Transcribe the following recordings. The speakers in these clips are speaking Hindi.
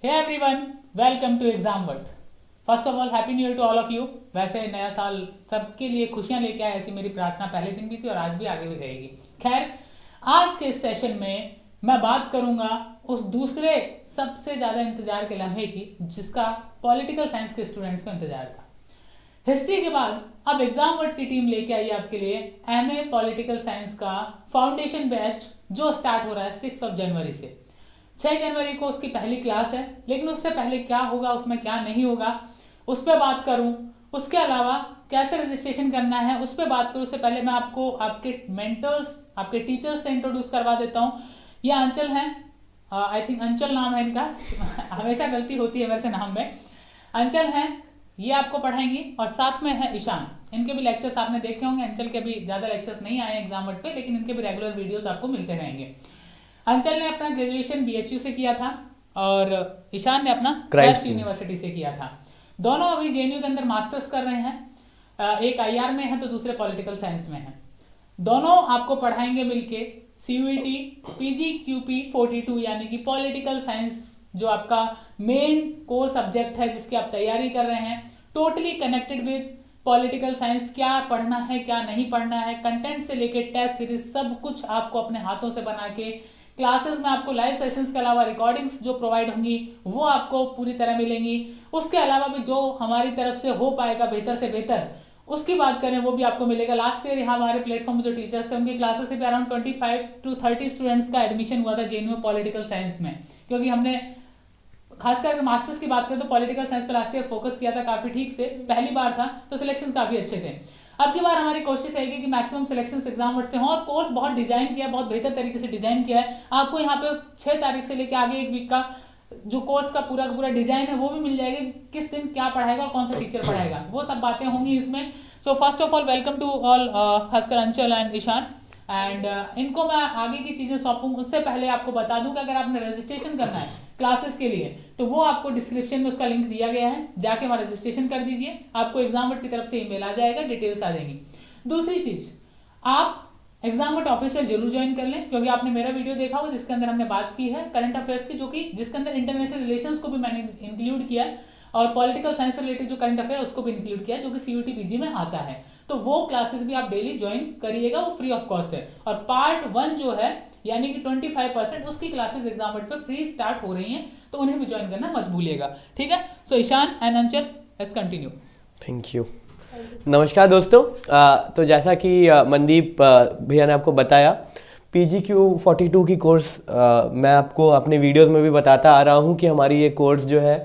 Hey everyone, welcome to exam world. First of all happy new year to all of you. वैसे नया साल सबके लिए खुशियां लेके आए, ऐसी मेरी प्रार्थना पहले दिन भी थी और आज भी आगे भी रहेगी। खैर, आज के इस सेशन में मैं बात करूंगा उस दूसरे सबसे ज़्यादा इंतजार के लम्हे की जिसका पॉलिटिकल साइंस के स्टूडेंट्स को इंतजार था। हिस्ट्री के बाद अब एग्जाम वर्ल्ड की टीम लेके आई आपके लिए एमए पॉलिटिकल साइंस का फाउंडेशन बैच जो स्टार्ट हो रहा है 6 जनवरी से। 6 जनवरी को उसकी पहली क्लास है, लेकिन उससे पहले क्या होगा, उसमें क्या नहीं होगा, उस पर बात करूं। उसके अलावा कैसे रजिस्ट्रेशन करना है उस पर बात करूं। उससे पहले मैं आपको आपके मेंटर्स, आपके टीचर्स से इंट्रोड्यूस करवा देता हूं। ये अंचल हैं, आई थिंक अंचल नाम है इनका हमेशा गलती होती है मेरे से नाम में। अंचल हैं, ये आपको पढ़ाएंगी, और साथ में है ईशान। इनके भी लेक्चर्स आपने देखे होंगे। अंचल के भी ज़्यादा लेक्चर्स नहीं आए एग्जाम वर्ड पे, लेकिन इनके भी रेगुलर वीडियोस आपको मिलते रहेंगे। अंचल ने अपना ग्रेजुएशन बीएचयू से किया था और ईशान ने अपना क्राइस्ट यूनिवर्सिटी से किया था। दोनों अभी जेएनयू के अंदर मास्टर्स कर रहे हैं। एक आईआर में है तो दूसरे पॉलिटिकल साइंस में है। दोनों आपको पढ़ाएंगे मिलके सीयूईटी पीजीक्यूपी 42, यानी कि पॉलिटिकल साइंस जो आपका मेन कोर सब्जेक्ट है जिसकी आप तैयारी कर रहे हैं। Totally connected with political science, क्या पढ़ना है क्या नहीं पढ़ना है, कंटेंट से लेके टेस्ट सीरीज सब कुछ आपको अपने हाथों से बना के क्लासेस में आपको लाइव सेशंस के अलावा रिकॉर्डिंग्स जो प्रोवाइड होंगी वो आपको पूरी तरह मिलेंगी। उसके अलावा भी जो हमारी तरफ से हो पाएगा बेहतर से बेहतर उसकी बात करें वो भी आपको मिलेगा। लास्ट ईयर यहाँ हमारे प्लेटफॉर्म जो टीचर्स थे उनकी क्लासेस से भी अराउंड 25 to 30 स्टूडेंट्स का एडमिशन हुआ था जेएनयू पॉलिटिकल साइंस में, क्योंकि हमने खासकर मास्टर्स की बात करें तो पॉलिटिकल साइंस पे लास्ट ईयर फोकस किया था काफी ठीक से, पहली बार था तो सिलेक्शंस काफी अच्छे थे। अब की बार हमारी कोशिश रहेगी कि मैक्सिमम सिलेक्शंस एग्जाम वर्ड से हों, और कोर्स बहुत डिजाइन किया है, बहुत बेहतर तरीके से डिजाइन किया है। आपको यहाँ पे 6 तारीख से लेकर आगे एक वीक का जो कोर्स का पूरा डिजाइन है वो भी मिल जाएगा, किस दिन क्या पढ़ाएगा और कौन सा टीचर पढ़ाएगा, वो सब बातें होंगी इसमें। So first of all welcome to all, खासकर अंचल एंड ईशान। एंड इनको मैं आगे की चीजें सौंपूं उससे पहले आपको बता दूं कि अगर आपने रजिस्ट्रेशन करना है क्लासेस के लिए तो वो आपको डिस्क्रिप्शन में उसका लिंक दिया गया है, जाके वहां रजिस्ट्रेशन कर दीजिए। आपको एग्जाम वर्ड की तरफ से ईमेल आ जाएगा, डिटेल्स आ जाएंगी। दूसरी चीज, आप एग्जाम वर्ड ऑफिशियल जरूर ज्वाइन कर लें, क्योंकि आपने मेरा वीडियो देखा होगा जिसके अंदर हमने बात की है करंट अफेयर्स की, जो कि जिसके अंदर इंटरनेशनल रिलेशंस को भी मैंने इंक्लूड किया है और पॉलिटिकल साइंस से रिलेटेड जो करंट अफेयर उसको भी इंक्लूड किया है, जो कि सीयूटी पीजी में आता है। तो वो क्लासेस भी आप डेली ज्वाइन करिएगा, वो फ्री ऑफ कॉस्ट है। और पार्ट 1 जो है यानी कि 25% उसकी क्लासेस एग्जाम वर्ड पे फ्री स्टार्ट हो रही हैं, तो उन्हें भी ज्वाइन करना मत भूलिएगा, ठीक है। सो ईशान एंड अंचल, लेट्स कंटिन्यू। Thank you. नमस्कार दोस्तों। तो जैसा कि मनदीप भैया ने आपको बताया, PGQ42 की कोर्स मैं आपको अपने वीडियोस में भी बताता आ रहा हूँ कि हमारी ये कोर्स जो है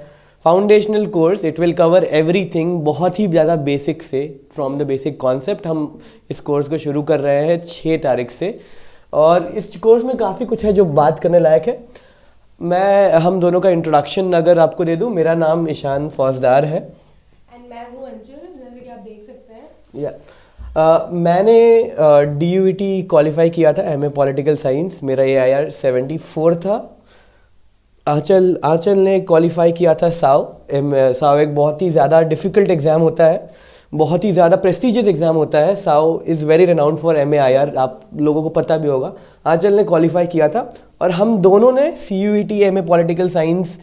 foundational course, it will cover everything, बहुत ही ज़्यादा बेसिक से, फ्रॉम द बेसिक कॉन्सेप्ट। हम इस कोर्स को शुरू कर रहे हैं 6 तारीख से, और इस कोर्स में काफ़ी कुछ है जो बात करने लायक है। हम दोनों का इंट्रोडक्शन अगर आपको दे दूं, मेरा नाम ईशान फौजदार है एंड मैं हूँ अंचल, जैसे कि आप देख सकते हैं। मैंने DUET क्वालिफाई किया था एमए पॉलिटिकल साइंस, मेरा AIR 74 था। आंचल ने क्वालिफाई किया था साव एक बहुत ही ज़्यादा डिफ़िकल्ट एग्ज़ाम होता है, बहुत ही ज़्यादा प्रेस्टिजियस एग्ज़ाम होता है। Sao is very renowned for MAIR, आप लोगों को पता भी होगा। आंचल ने क्वालिफाई किया था और हम दोनों ने CUET एमए पॉलिटिकल साइंस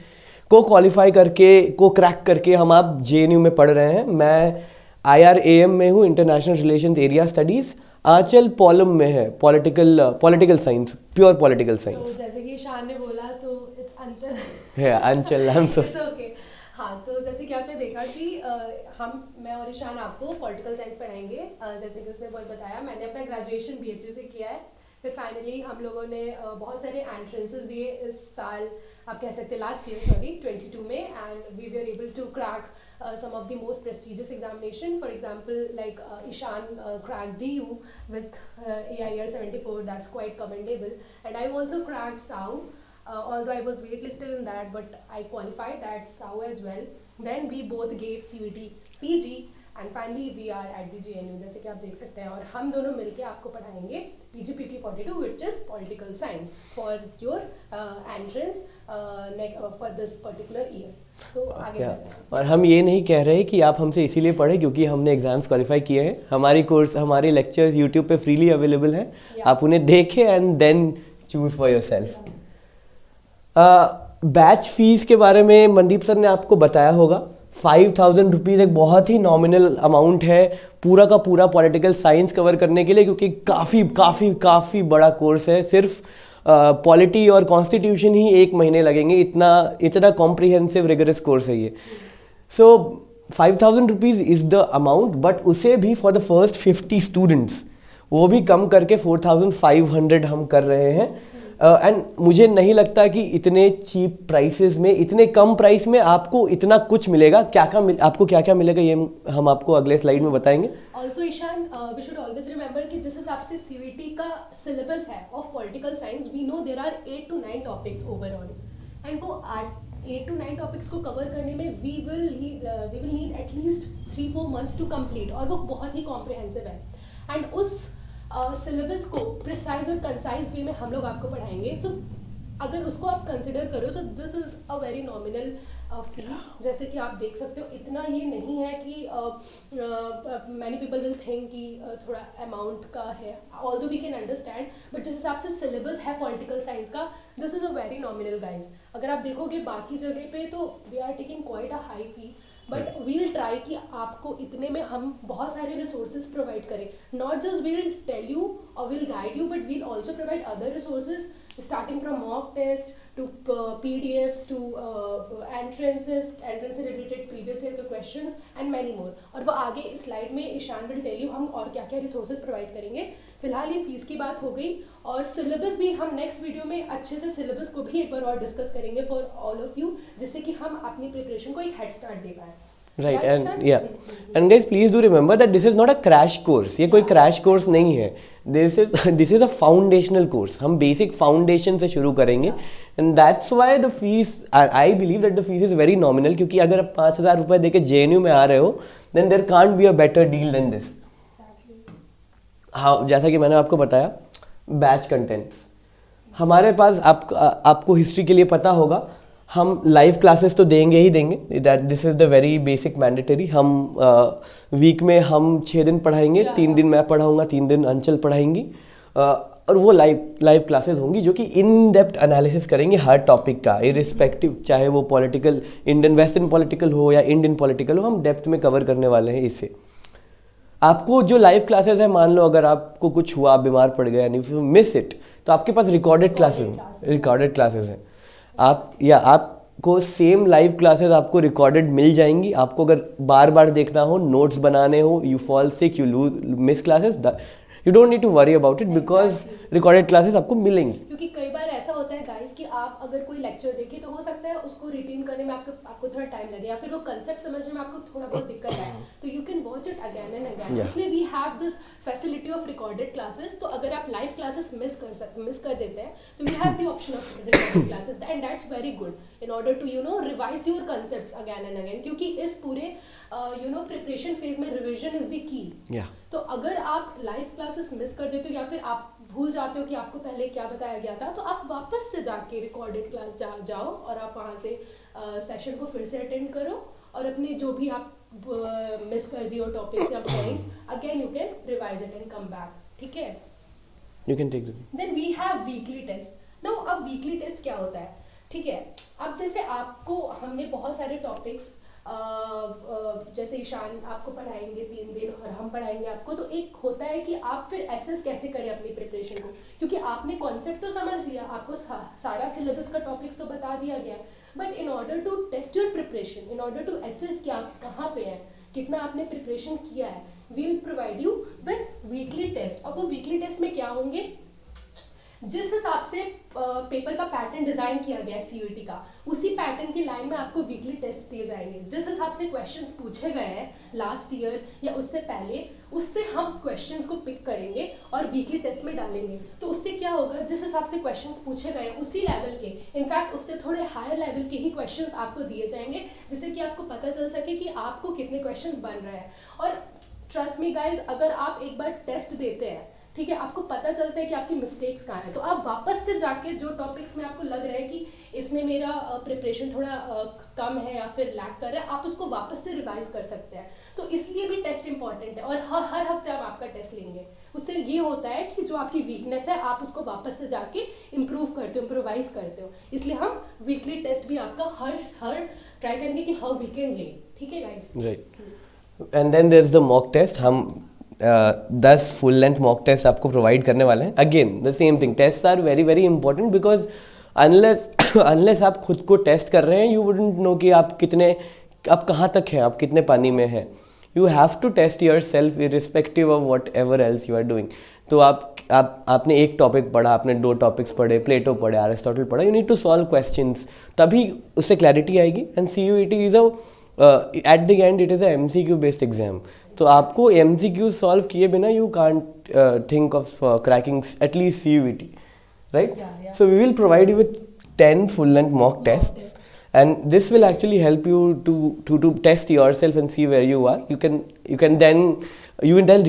को क्वालिफाई करके, को क्रैक करके हम आप JNU में पढ़ रहे हैं। मैं IRAM में हूँ, इंटरनेशनल रिलेशंस एरिया स्टडीज़। आंचल पॉलम में है, पॉलिटिकल साइंस, प्योर पॉलिटिकल तो साइंस। जैसे कि शान ने बोला तो इट्स अंचल है अंचल नाम से। ओके। हाँ, तो जैसे कि आपने देखा कि मैं और ईशान आपको पॉलिटिकल साइंस पढ़ाएंगे। जैसे कि उसने बहुत बताया, मैंने अपना ग्रेजुएशन BHU से किया है। फिर फाइनली हम लोगों ने बहुत सारे एंट्रेंसेस दिए इस साल, आप कह सकते हैं लास्ट ईयर, सॉरी 22 में, and we were able to crack some of the most prestigious examination. For example, like Ishan cracked DU with AIR 74, that's quite commendable. And I also cracked SAU, although I was waitlisted in that, but I qualified at SAU as well. Then we both gave CUET PG and finally we are at the JNU, जैसे कि आप देख सकते हैं। और हम दोनों मिलके आपको पढ़ाएंगे PGPT42, which is political science, for your entrance for this particular year. तो आगे बढ़ते हैं। और हम ये नहीं कह रहे कि आप हमसे इसीलिए पढ़े क्योंकि हमने एग्जाम्स क्वालिफाई किए हैं। हमारे लेक्चर्स यूट्यूब पे फ्रीली अवेलेबल हैं, आप उन्हें देखें and then choose for yourself. Batch fees के बारे में मनदीप सर ने आपको बताया होगा। 5,000 रुपीज़ एक बहुत ही नॉमिनल अमाउंट है पूरा का पूरा पॉलिटिकल साइंस कवर करने के लिए, क्योंकि काफ़ी काफ़ी काफ़ी बड़ा कोर्स है। सिर्फ पॉलिटी और कॉन्स्टिट्यूशन ही 1 महीने लगेंगे, इतना कॉम्प्रिहेंसिव रिगरस कोर्स है ये। सो 5,000 rupees is the amount, but उसे भी फॉर द फर्स्ट 50 स्टूडेंट्स वो भी कम करके 4,500 हम कर रहे हैं। एंड मुझे नहीं लगता कि इतने चीप प्राइसेस में, इतने कम प्राइस में आपको इतना कुछ मिलेगा। आपको क्या क्या मिलेगा ये हम आपको अगले स्लाइड में बताएंगे। Also Ishan, we should always remember कि जिस हिसाब से सीयूईटी का सिलेबस है of political science, we know there are 8 to 9 topics overall, and वो 8 to 9 टॉपिक्स को कवर करने में we will need at least 3-4 months to complete, और वो बहुत ही कॉम्प्रिहेंसिव है। एंड उस सिलेबस को प्रिसाइज और कंसाइज वे में हम लोग आपको पढ़ाएंगे। सो अगर उसको आप कंसिडर करो, so this is a very nominal fee. जैसे कि आप देख सकते हो, इतना ये नहीं है कि मैनी पीपल विल थिंक कि थोड़ा अमाउंट का है, although we can understand, but जिस हिसाब से सिलेबस है पॉलिटिकल साइंस का, this is a very nominal guys. अगर आप देखोगे बाकी जगह पे तो we are taking quite a high fee, but we'll try कि आपको इतने में हम बहुत सारे रिसोर्सेज प्रोवाइड करें। Not just we'll tell you और we'll guide you, but we'll also provide other resources, starting from mock test to PDFs to entrance से related previous year के questions and many more। और वो आगे इस स्लाइड में ईशान will tell you हम और क्या क्या रिसोर्सेज प्रोवाइड करेंगे। फिलहाल ये फीस की बात हो गई, और सिलेबस भी हम नेक्स्ट वीडियो में अच्छे से सिलेबस को भी एक बार और डिस्कस करेंगे फॉर ऑल ऑफ यू, जिससे कि हम अपनी प्रिपरेशन को एक हेड स्टार्ट दे पाए। Right, and guys, please do remember that this is not a crash course। ये कोई crash course नहीं है। This is a foundational course। हम basic foundation से शुरू करेंगे, and that's why the fees, I believe that the fees is very nominal। क्योंकि अगर आप 5,000 रुपये देके JNU में आ रहे हो, then there can't be a better deal than this। हाँ, जैसा कि मैंने आपको बताया, बैच कंटेंट्स हमारे पास आपको हिस्ट्री के लिए पता होगा, हम लाइव क्लासेस तो देंगे ही देंगे, that this is the very basic mandatory. हम वीक में हम 6 दिन पढ़ाएंगे, 3 दिन मैं पढ़ाऊंगा, 3 दिन अंचल पढ़ाएंगी, और वो लाइव क्लासेस होंगी जो कि इन डेप्थ एनालिसिस करेंगे हर टॉपिक का, इरिस्पेक्टिव चाहे वो पॉलिटिकल, इंडियन वेस्टर्न पॉलिटिकल हो या इंडियन पॉलिटिकल हो, हम डेप्थ में कवर करने वाले हैं इससे। आपको जो लाइव क्लासेस है, मान लो अगर आपको कुछ हुआ, आप बीमार पड़ गए, and if you miss it, तो आपके पास रिकॉर्डेड क्लासेस हैं। आपको सेम लाइव क्लासेस आपको रिकॉर्डेड मिल जाएंगी। आपको अगर बार बार देखना हो, नोट्स बनाने हो, you fall sick, you miss classes, you don't need to worry about it, because recorded classes आपको मिलेंगी। क्योंकि कई बार ऐसा होता है गाइस कि आप अगर कोई लेक्चर देखें तो हो सकता है उसको रिटेन करने में आपको थोड़ा टाइम लगे, या फिर वो कंसेप्ट समझने में आपको थोड़ा बहुत दिक्कत आए, तो you can watch it again and again. इसलिए we have this facility of recorded classes. तो अगर आप लाइव क्लासेस मिस कर देते हैं, तो you have the option of recorded classes, and that's very good in order to revise your concepts again and again, क्योंकि इस पूरे प्रिपरेशन फेज में रिविजन इज द की। तो अगर आप लाइव क्लासेस मिस कर देते हो, या फिर आप भूल जाते हो कि आपको पहले क्या बताया गया था, तो आप वापस से जाके रिकॉर्डेड क्लास जाओ और आप वहाँ से सेशन को फिर से अटेंड करो, और अपने जो भी आप मिस कर दिए हो टॉपिक्स या points, again you can revise it and come back. ठीक है, you can take then we have weekly test. Now अब वीकली टेस्ट क्या होता है? ठीक है, अब जैसे आपको हमने बहुत सारे टॉपिक्स जैसे ईशान आपको पढ़ाएंगे 3 दिन और हम पढ़ाएंगे आपको, तो एक होता है कि आप फिर एसेस कैसे करें अपनी प्रिपरेशन को, क्योंकि आपने कॉन्सेप्ट तो समझ लिया, आपको सारा सिलेबस का टॉपिक्स तो बता दिया गया, but in order to test your preparation, in order to assess कि आप कहाँ पे हैं, कितना आपने प्रिपरेशन किया है, we will provide you with weekly test. अब वो वीकली टेस्ट में क्या होंगे, जिस हिसाब से पेपर का पैटर्न डिजाइन किया गया है सीयूईटी का, उसी पैटर्न की लाइन में आपको वीकली टेस्ट दिए जाएंगे। जिस हिसाब से क्वेश्चंस पूछे गए हैं लास्ट ईयर या उससे पहले, उससे हम क्वेश्चंस को पिक करेंगे और वीकली टेस्ट में डालेंगे। तो उससे क्या होगा, जिस हिसाब से क्वेश्चंस पूछे गए उसी लेवल के, इनफैक्ट उससे थोड़े हायर लेवल के ही क्वेश्चंस आपको दिए जाएंगे, जिससे कि आपको पता चल सके कि आपको कितने क्वेश्चंस बन रहे हैं। और ट्रस्ट मी गाइज, अगर आप एक बार टेस्ट देते हैं, ठीक है, आपको पता चलता है कि आपकी मिस्टेक्स कहाँ हैं, तो आप वापस से जाके जो टॉपिक्स में आपको लग रहा है कि इसमें मेरा प्रिपरेशन थोड़ा कम है या फिर लैक कर रहा है, आप उसको वापस से रिवाइज कर सकते हैं। तो इसलिए भी टेस्ट इंपॉर्टेंट है, और हर हफ्ते हम आपका टेस्ट लेंगे। उससे ये होता है कि जो आपकी वीकनेस है आप उसको वापस से जाके इम्प्रूव करते हो, इम्प्रोवाइज करते हो। इसलिए हम वीकली टेस्ट भी आपका हर ट्राई करेंगे कि हर वीकेंड लें, ठीक है guys? Right. And then there is the mock test. हम 10 फुल लेंथ मॉक टेस्ट आपको प्रोवाइड करने वाले हैं। Again the same thing, test are very very important because unless आप खुद को टेस्ट कर रहे हैं, यू वुडंट नो कि आप कहाँ तक हैं, आप कितने पानी में हैं। You have to test yourself irrespective of whatever else you are doing. तो आपने एक टॉपिक पढ़ा, आपने 2 टॉपिक्स पढ़े, प्लेटो पढ़े, एरिस्टोटल पढ़ा, you need to solve questions, तभी उससे क्लैरिटी आएगी। And CUET is at the end it is a MCQ based exam. तो आपको MCQ सॉल्व किए बिना you can't think of cracking at least CUET, right? Yeah. So we will provide you with 10 full length mock tests, and this will actually help you to test yourself and see where you are. You can then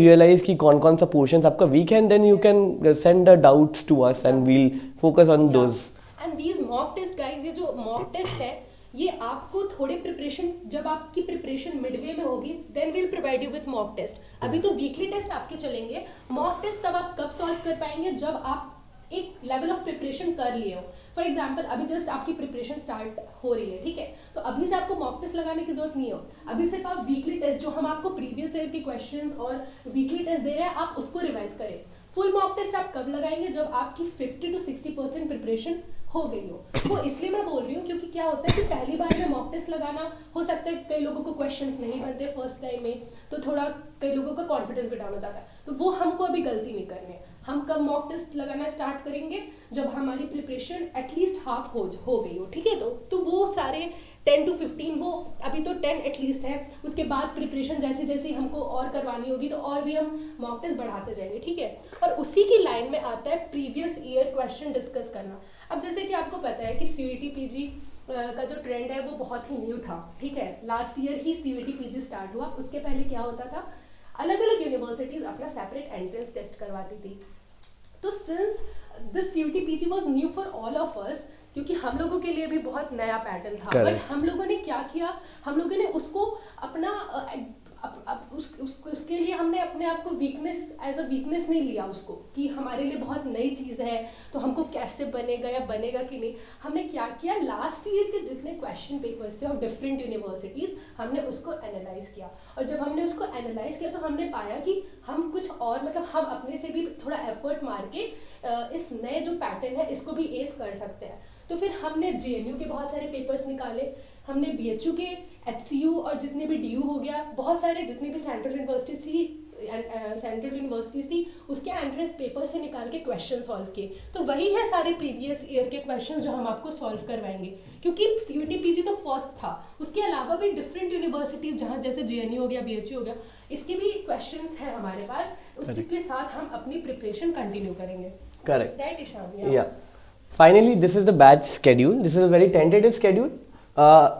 realize कि कौन सा portions आपका weak है, and then you can send the doubts to us and we'll focus on those. And these mock test guys, ये जो mock test है ये आपको थोड़े प्रिपरेशन, जब आपकी प्रिपरेशन मिडवे में होगी then will provide you with mock test. अभी तो वीकली टेस्ट आपके चलेंगे, मॉक टेस्ट तब आप कब सॉल्व कर पाएंगे जब आप एक लेवल ऑफ प्रिपरेशन कर लिए हो। फॉर एग्जाम्पल अभी जस्ट आपकी प्रिपरेशन स्टार्ट हो रही है, ठीक है, तो अभी से आपको मॉक टेस्ट लगाने की जरूरत नहीं हो। अभी सिर्फ आप वीकली टेस्ट जो हम आपको प्रीवियस ईयर के क्वेश्चंस और वीकली टेस्ट दे रहे हैं आप उसको रिवाइज करें। फुल मॉक टेस्ट आप कब लगाएंगे जब आपकी 50 to 60% प्रिपरेशन हो गई हो। वो इसलिए मैं बोल रही हूँ क्योंकि क्या होता है कि पहली बार में मॉक टेस्ट लगाना हो सकता है कई लोगों को क्वेश्चंस नहीं बनते फर्स्ट टाइम में, तो थोड़ा कई लोगों का कॉन्फिडेंस भी डाउन हो जाता है। तो वो हमको अभी गलती नहीं करनी है। हम कब मॉक टेस्ट लगाना स्टार्ट करेंगे जब हमारी प्रिपरेशन एटलीस्ट हाफ हो गई हो, ठीक है। तो वो सारे 10 to 15, वो अभी तो 10 एटलीस्ट है, उसके बाद प्रिपरेशन जैसे जैसे हमको और करवानी होगी तो और भी हम मॉक टेस्ट बढ़ाते जाएंगे, ठीक है। और उसी की लाइन में आता है प्रीवियस ईयर क्वेश्चन डिस्कस करना। अब जैसे कि आपको पता है कि CUET PG का जो ट्रेंड है वो बहुत ही न्यू था, ठीक है। लास्ट ईयर ही CUET PG स्टार्ट हुआ, उसके पहले क्या होता था, अलग अलग यूनिवर्सिटीज अपना सेपरेट एंट्रेंस टेस्ट करवाती थी। तो since this CUET PG was new for all of us, क्योंकि हम लोगों के लिए भी बहुत नया पैटर्न था, बट हम लोगों ने क्या किया, हम लोगों ने उसको अपना उसके लिए हमने अपने आप को वीकनेस एज अ वीकनेस नहीं लिया उसको कि हमारे लिए बहुत नई चीज़ है तो हमको कैसे बनेगा या बनेगा कि नहीं। हमने क्या किया, लास्ट ईयर के जितने क्वेश्चन पेपर्स थे ऑफ डिफरेंट यूनिवर्सिटीज़ हमने उसको एनालाइज किया, और जब हमने उसको एनालाइज किया तो हमने पाया कि हम कुछ और मतलब हम अपने से भी थोड़ा एफर्ट मार के इस नए जो पैटर्न है इसको भी एस कर सकते हैं। तो फिर हमने JNU के बहुत सारे पेपर्स निकाले, हमने BHU के, HCU और जितने भी DU हो गया, बहुत सारे जितने भी सेंट्रल यूनिवर्सिटीज थी उसके एंट्रेंस पेपर से निकाल के क्वेश्चन सॉल्व किए। तो वही है सारे प्रीवियस ईयर के क्वेश्चन जो हम आपको सॉल्व करवाएंगे, क्योंकि CUET PG तो फर्स्ट था, उसके अलावा भी डिफरेंट यूनिवर्सिटीज जहाँ जैसे JNU हो गया, BHU हो गया, इसके भी क्वेश्चंस हैं हमारे पास, उसके साथ हम अपनी प्रिपरेशन कंटिन्यू करेंगे। Correct, right Ishaan? Yeah finally this is the batch schedule, this is a very tentative schedule.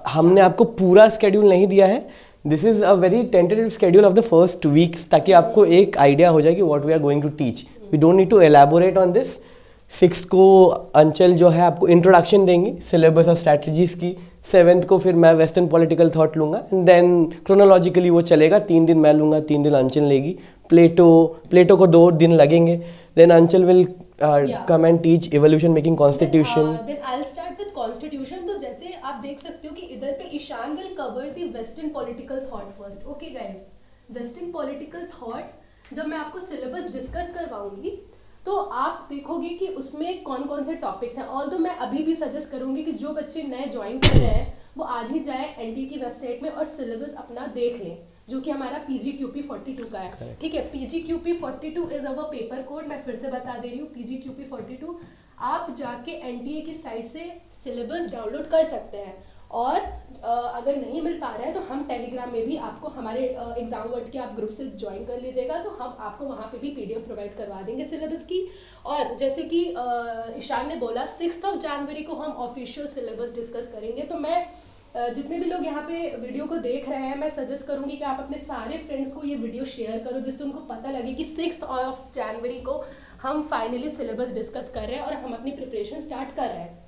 हमने आपको पूरा स्केड्यूल नहीं दिया है, this is a very tentative schedule of the first weeks, ताकि आपको एक आइडिया हो जाए कि what we are going to teach. We don't need to elaborate on this. 6th को अंचल जो है आपको इंट्रोडक्शन देंगी सिलेबस और स्ट्रैटेजीज की, 7th को फिर मैं वेस्टर्न पॉलिटिकल थॉट लूँगा, एंड देन क्रोनोलॉजिकली वो चलेगा, 3 दिन मैं लूँगा, 3 दिन अंचल लेगी। प्लेटो को 2 दिन लगेंगे, देन अंचल will come and teach evolution making constitution. Then I'll start with constitution. तो जैसे आप देख सकते हो कि इधर पे Ishan will cover the western political thought first. Okay guys, western political thought जब मैं आपको syllabus discuss करवाऊंगी तो आप देखोगे कि उसमें कौन कौन से टॉपिक्स हैं। ऑल्दो मैं अभी भी सजेस्ट करूंगी कि जो बच्चे नए ज्वाइन कर रहे हैं वो आज ही जाए NTA की वेबसाइट में और सिलेबस अपना देख लें, जो कि हमारा PGQP 42 का है, ठीक है। PGQP 42 is our paper code, मैं फिर से बता दे रही हूँ, PGQP 42 आप जाके NTA की साइट से सिलेबस डाउनलोड कर सकते हैं। और अगर नहीं मिल पा रहा है तो हम टेलीग्राम में भी आपको हमारे एग्जाम वर्ड के आप ग्रुप से ज्वाइन कर लीजिएगा, तो हम आपको वहाँ पे भी PDF प्रोवाइड करवा देंगे सिलेबस की। और जैसे कि ईशान ने बोला 6 जनवरी को हम ऑफिशियल सिलेबस डिस्कस करेंगे, तो मैं जितने भी लोग यहाँ पे वीडियो को देख रहे हैं मैं सजेस्ट करूँगी कि आप अपने सारे फ्रेंड्स को ये वीडियो शेयर करो, जिससे उनको पता लगे कि 6 जनवरी को हम फाइनली सिलेबस डिस्कस कर रहे हैं और हम अपनी प्रिपरेशन स्टार्ट कर रहे हैं।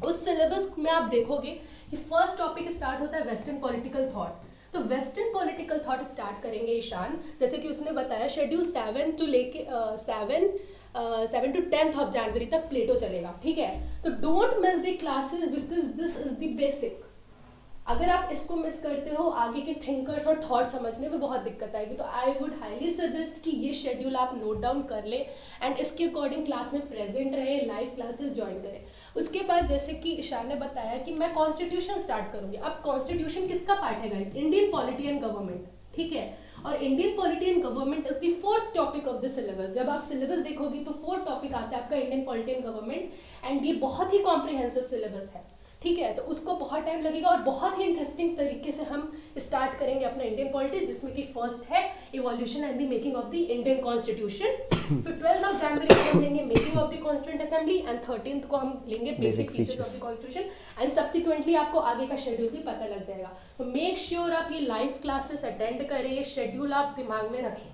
उस सिलेबस में आप देखोगे कि फर्स्ट टॉपिक स्टार्ट होता है वेस्टर्न पॉलिटिकल थॉट। तो वेस्टर्न पॉलिटिकल थॉट स्टार्ट करेंगे ईशान, जैसे कि उसने बताया शेड्यूल 7 टू लेके 7 to 10th of January तक प्लेटो चलेगा, ठीक है। तो don't miss the classes because this is the basic. अगर आप इसको मिस करते हो आगे के थिंकर्स और थॉट समझने में बहुत दिक्कत आएगी। तो आई वुड हाईली सजेस्ट कि ये शेड्यूल आप नोट डाउन कर ले एंड इसके अकॉर्डिंग क्लास में प्रेजेंट रहे, लाइव क्लासेस ज्वाइन करें। उसके बाद जैसे कि ईशान ने बताया कि मैं कॉन्स्टिट्यूशन स्टार्ट करूंगी। अब कॉन्स्टिट्यूशन किसका पार्ट है guys? Indian polity and government, ठीक है। और Indian polity and government is the 4th topic of the syllabus. जब आप सिलेबस देखोगे तो 4th टॉपिक आता है आपका Indian polity and government, and ये बहुत ही कॉम्प्रिहेंसिव सिलेबस है, ठीक है। तो उसको बहुत टाइम लगेगा और बहुत ही इंटरेस्टिंग तरीके से हम स्टार्ट करेंगे अपना इंडियन पॉलिटी, जिसमें कि फर्स्ट है evolution and the making of the Indian constitution. फिर 12th of January को हम लेंगे making of the constituent assembly, and 13th को हम लेंगे basic features of the constitution, and subsequently आपको आगे का शेड्यूल भी पता लग जाएगा। तो मेक श्योर आप ये लाइव क्लासेस अटेंड करें, ये शेड्यूल आप दिमाग में रखें,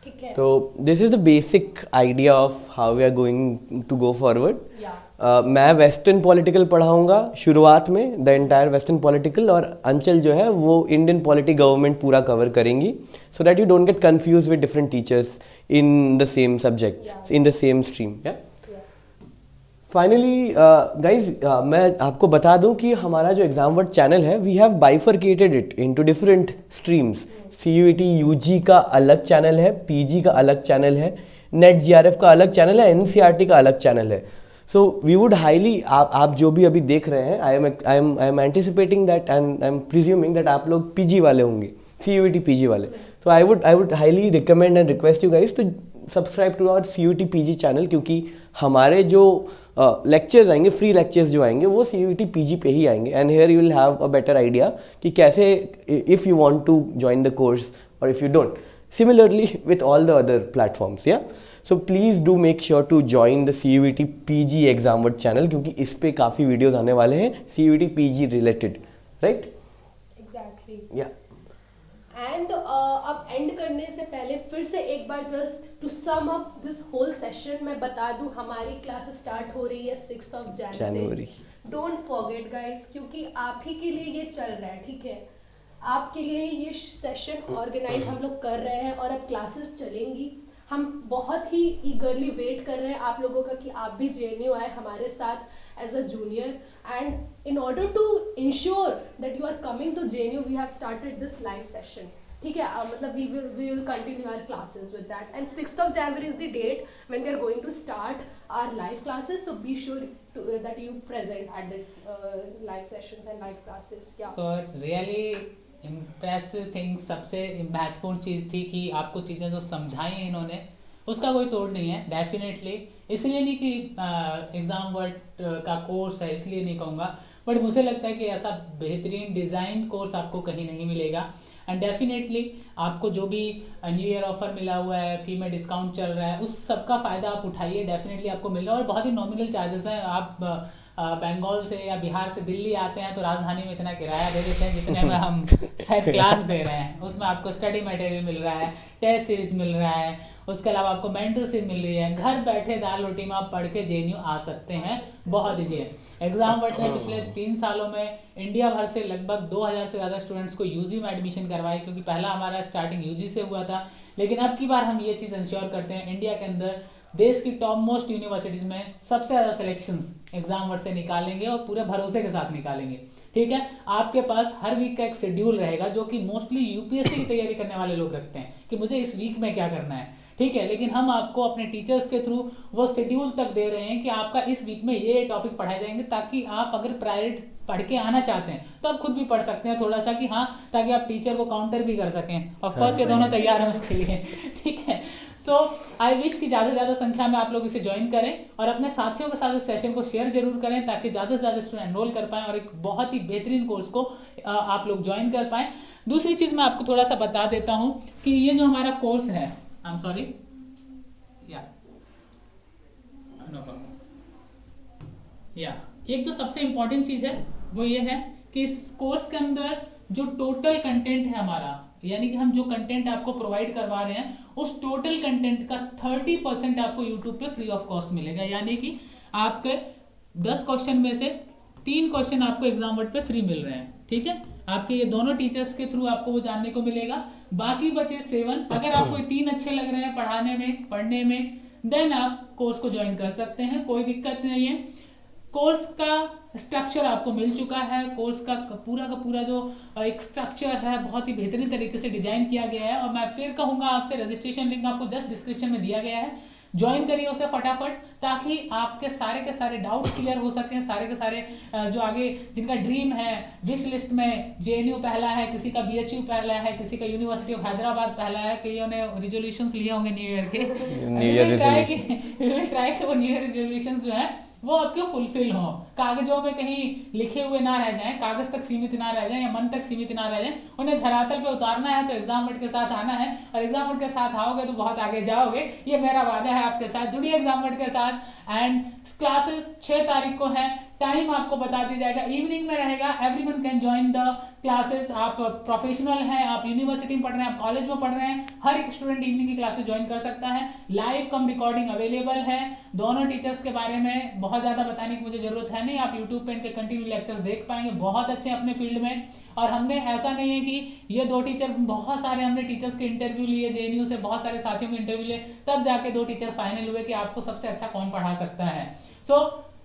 ठीक है। तो this is the basic idea of how we are going to go forward. मैं वेस्टर्न पॉलिटिकल पढ़ाऊंगा शुरुआत में, द एंटायर वेस्टर्न पॉलिटिकल, और अंचल जो है वो इंडियन पॉलिटी गवर्नमेंट पूरा कवर करेंगी, so that you don't get confuse with different teachers in the same subject, in the same stream. Finally guys, मैं आपको बता दूं कि हमारा जो एग्जाम वर्ड चैनल है, we have bifurcated it into different streams. CUET UG का अलग चैनल है, PG का अलग चैनल है, नेट GRF का अलग चैनल है, NCERT का अलग चैनल है। सो वी वुड हाईली, आप जो भी अभी देख रहे हैं, I am anticipating that and I am presuming that आप लोग PG वाले होंगे, CUET PG वाले। तो I would highly recommend and request you guys to subscribe to our CUET PG channel, क्योंकि हमारे जो लेक्चर्स आएंगे, फ्री लेक्चर्स जो आएंगे, वो CUET PG पे ही आएंगे, and here you will have a better idea कि कैसे, if you want to join the course और if you don't, similarly with all the other platforms. Yeah so please do make sure to join the CUET PG exam word channel, क्योंकि इस पे काफ़ी वीडियोज़ आने वाले हैं CUET PG related, right? Exactly. Yeah and अब एंड करने से पहले फिर से एक बार just to sum up this whole session मैं बता दूं, हमारी क्लास स्टार्ट हो रही है 6th of January। Don't forget guys, क्योंकि आप ही के लिए ये चल रहा है, ठीक है। आपके लिए ही ये सेशन ऑर्गेनाइज हम लोग कर रहे हैं और अब क्लासेस चलेंगी। हम बहुत ही ईगरली वेट कर रहे हैं आप लोगों का कि आप भी JNU आए हमारे साथ as a junior, and in order to ensure that you are coming to JNU we have started this live session, ठीक है। मतलब we will continue our classes with that, and 6th of January is the date when we are going to start our live classes, so be sure that you present at the live sessions and live classes। So it's really impressive thing. सबसे महत्वपूर्ण चीज़ थी कि आपको चीज़ें जो समझाई हैं इन्होंने, उसका कोई तोड़ नहीं है डेफिनेटली। इसलिए नहीं कि एग्ज़ाम वर्ड का कोर्स है इसलिए नहीं कहूँगा, बट मुझे लगता है कि ऐसा बेहतरीन डिज़ाइन कोर्स आपको कहीं नहीं मिलेगा। एंड डेफिनेटली आपको जो भी न्यू ईयर ऑफर मिला हुआ है, फी में डिस्काउंट चल रहा है, उस सब का फ़ायदा आप उठाइए, डेफिनेटली आपको मिल रहा है। और बहुत ही नॉमिनल चार्जेस हैं। आप बंगाल से या बिहार से दिल्ली आते हैं तो राजधानी में इतना किराया दे देते हैं जितने में हम शायद क्लास दे रहे हैं। उसमें आपको स्टडी मटेरियल मिल रहा है, टेस्ट सीरीज मिल रहा है, उसके अलावा आपको मेंटरशिप मिल रही है। घर बैठे दाल रोटी में आप पढ़ के JNU आ सकते हैं, बहुत ईजी है। एग्जाम वर्ड ने पिछले 3 सालों में इंडिया भर से लगभग 2000 से ज़्यादा स्टूडेंट्स को UG में एडमिशन करवाई, क्योंकि पहला हमारा स्टार्टिंग UG से हुआ था। लेकिन अब की बार हम ये चीज़ इंश्योर करते हैं, इंडिया के अंदर देश की टॉप मोस्ट यूनिवर्सिटीज़ में सबसे ज़्यादा सिलेक्शंस एग्जाम वर्ड से निकालेंगे और पूरे भरोसे के साथ निकालेंगे, ठीक है। आपके पास हर वीक का एक शेड्यूल रहेगा जो कि मोस्टली UPSC की तैयारी करने वाले लोग रखते हैं कि मुझे इस वीक में क्या करना है, ठीक है। लेकिन हम आपको अपने टीचर्स के थ्रू वो शेड्यूल तक दे रहे हैं कि आपका इस वीक में ये टॉपिक पढ़ाए जाएंगे, ताकि आप अगर प्रायोरिटी पढ़ के आना चाहते हैं तो आप खुद भी पढ़ सकते हैं थोड़ा सा, कि हाँ, ताकि आप टीचर को काउंटर भी कर सकें। ऑफ कोर्स ये दोनों तैयार हैं उसके लिए, ठीक है। सो आई विश कि ज़्यादा से ज़्यादा संख्या में आप लोग इसे ज्वाइन करें और अपने साथियों के साथ इस सेशन को शेयर जरूर करें, ताकि ज़्यादा से ज़्यादा स्टूडेंट एनरोल कर पाएँ और एक बहुत ही बेहतरीन कोर्स को आप लोग ज्वाइन कर पाएँ। दूसरी चीज़ मैं आपको थोड़ा सा बता देता हूँ कि ये जो हमारा कोर्स है, आई एम सॉरी, एक जो सबसे इम्पोर्टेंट चीज़ है वो ये है कि इस कोर्स के अंदर जो टोटल कंटेंट है हमारा, यानी कि हम जो कंटेंट आपको प्रोवाइड करवा रहे हैं, उस टोटल कंटेंट का 30% आपको यूट्यूब पे फ्री ऑफ कॉस्ट मिलेगा। यानी कि आपके 10 क्वेश्चन में से 3 क्वेश्चन आपको एग्जाम वर्ड पे फ्री मिल रहे हैं, ठीक है। आपके ये दोनों टीचर्स के थ्रू आपको वो जानने को मिलेगा। बाकी बचे 7, अगर आपको ये 3 अच्छे लग रहे हैं पढ़ने में देन आप कोर्स को ज्वाइन कर सकते हैं, कोई दिक्कत नहीं है। कोर्स का स्ट्रक्चर आपको मिल चुका है, कोर्स का पूरा जो एक स्ट्रक्चर है बहुत ही बेहतरीन तरीके से डिजाइन किया गया है। और मैं फिर कहूंगा आपसे, रजिस्ट्रेशन लिंक आपको जस्ट डिस्क्रिप्शन में दिया गया है, ज्वाइन करिए उसे फटाफट, ताकि आपके सारे के सारे डाउट क्लियर हो सकें। सारे के सारे जो आगे जिनका ड्रीम है, विश लिस्ट में जेएनयू पहला है, किसी का बीएचयू पहला है, किसी का यूनिवर्सिटी ऑफ हैदराबाद पहला है, कईयों ने रिजोल्यूशंस लिए होंगे न्यू ईयर के। ट्राई कि वो न्यू ईयर रिजोल्यूशंस जो है वो आपके फुलफिल हो, कागजों में कहीं लिखे हुए ना रह जाएं, कागज तक सीमित ना रह जाएं या मन तक सीमित ना रह जाएं, उन्हें धरातल पे उतारना है तो एग्जाम के साथ आना है, और एग्जाम के साथ आओगे तो बहुत आगे जाओगे, ये मेरा वादा है आपके साथ। जुड़िए एग्जाम के साथ। एंड क्लासेस 6 तारीख को है, टाइम आपको बता दिया जाएगा, इवनिंग में रहेगा। Everyone can join the classes. आप प्रोफेशनल हैं, आप यूनिवर्सिटी में पढ़ रहे हैं, आप कॉलेज में पढ़ रहे हैं, हर एक स्टूडेंट इवनिंग की क्लासेस ज्वाइन कर सकता है। लाइव कम रिकॉर्डिंग अवेलेबल है। दोनों टीचर्स के बारे में बहुत ज्यादा बताने की मुझे जरूरत है नहीं, आप यूट्यूब पे इनके कंटिन्यू लेक्चर्स देख पाएंगे, बहुत अच्छे अपने फील्ड में। और हमने ऐसा नहीं है कि ये 2 टीचर्स, बहुत सारे हमने टीचर्स के इंटरव्यू लिए, जेएनयू से बहुत सारे साथियों के इंटरव्यू लिए, तब जाके 2 टीचर फाइनल हुए कि आपको सबसे अच्छा कौन पढ़ा सकता है। सो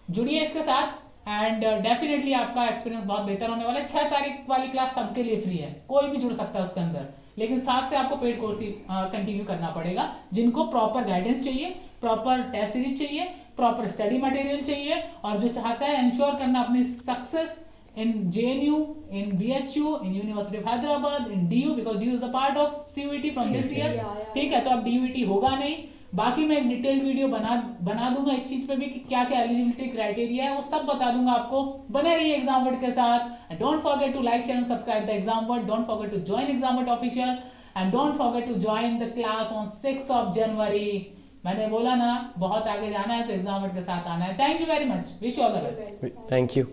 जुड़िए इसके साथ एंड डेफिनेटली आपका एक्सपीरियंस बहुत बेहतर होने वाला है। 6 तारीख वाली क्लास सबके लिए फ्री है, कोई भी जुड़ सकता है उसके अंदर, लेकिन साथ से आपको पेड कोर्स ही कंटिन्यू करना पड़ेगा। जिनको प्रॉपर गाइडेंस चाहिए, प्रॉपर टेस्ट सीरीज चाहिए, प्रॉपर स्टडी मटेरियल चाहिए, और जो चाहता है इंश्योर करना अपनी success in JNU, in BHU, in University of Hyderabad, in DU, because DU is a part of CUET from this year. ठीक है, तो अब DUET होगा नहीं। बाकी मैं एक डिटेल्ड वीडियो बना दूंगा इस चीज पे भी कि क्या क्या एलिजिबिलिटी क्राइटेरिया है, वो सब बता दूंगा आपको। बने रहिए एग्जाम वर्ड के साथ। And don't forget to like, share and subscribe the exam word. Don't forget to join exam word official, and don't forget to join the class on 6th of January। मैंने बोला ना, बहुत आगे जाना है तो एग्जाम वर्ड के साथ आना है। Thank you very much, wish you all the best. Thank you.